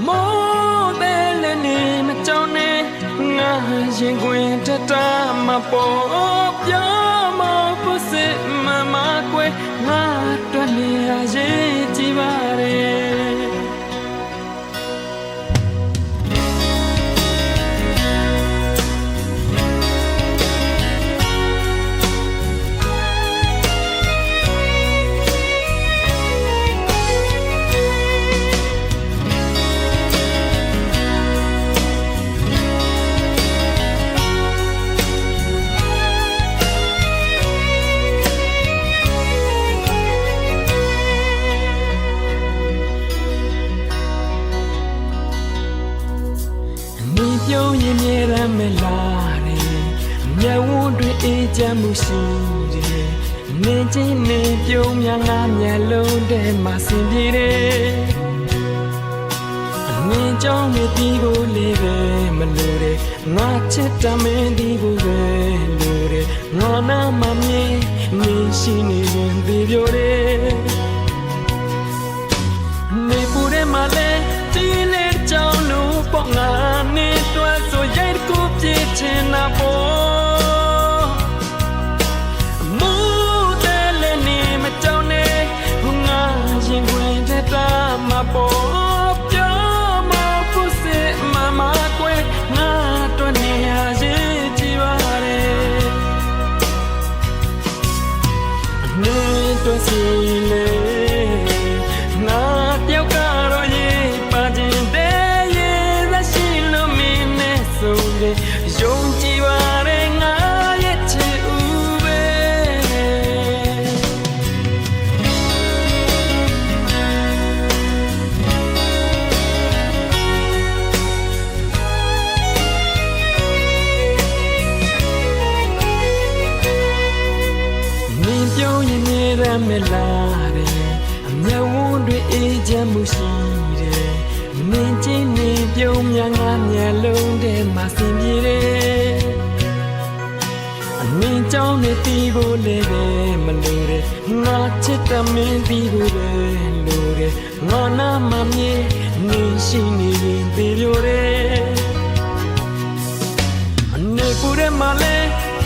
မိုးတဲ့လည်းနေမကြောက်နဲ့ငါရင်ခွင်တတမပေါ်ပြောမဖို့စစ်မမကွယ်ငါတွေ့နေရရေးကြည့်ပါရဲ့ပြုံးရင်မြေရမ်းမလာတယ်မျက်ဝန်းတွေအေးချမ်းမှုရှိတယ်နင်းချင်းနေပြုံးများငါမျက်လုံးထဲမှာဆင်ပြေတယ်အမြင်ကြောင့်နေပြီးကိုလေးပဲမလို့တယ်ငါချစ်တမင်းဒီကိုပဲလို့တယ်ငါနာမမြင်နေရှိနေရင်ဒီပြောတယ်နေပူတဲ့မှာလဲဒီလေကြောင့်လို့ပေါ့ငါနေတော့ဆိုရိုက်ကိုပြည့်ချင်တာပေါ့မူတယ်လည်းနေမကြောက်နဲ့ငါရင်ခွင်တဲ့တာမပေါ်ပြောမဖို့စစ်မမကွယ်ငါတော့နေရရေးကြည့်ပါရဲ့နေတော့စီလေငါတယောက်ကတော့ရေးပါခြင်းတဲ့ရေးသက်ရှိလို့မင်းနဲ့ဆိုလေယုံကြည်ပါရဲ့ငါရဲ့ချစ်ဦးပဲမင်းပြောရင်နေရမလားတဲ့အမျက်ဝန်းတွေအေးချမ်းမှုရှိတယ်မင်းချင်းနေပြုံးများငါမျက်လုံးထဲမှာဆင်ပြေတယ်အမြင်ကြောင့်နေတီးကိုလည်းပဲမလို့တယ်ငါချစ်တမင်းတီးကိုပဲလို့တယ်ငါနာမမြင်နေရှိနေရင်ပြေပြောတယ်အနေပူတဲ့မှာလဲ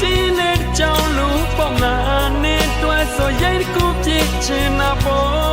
ဒီလေကြောင့်လို့ပေါ့ငါနေတော့ဆိုရိုက်ကိုပြစ်ချင်တာပေါ့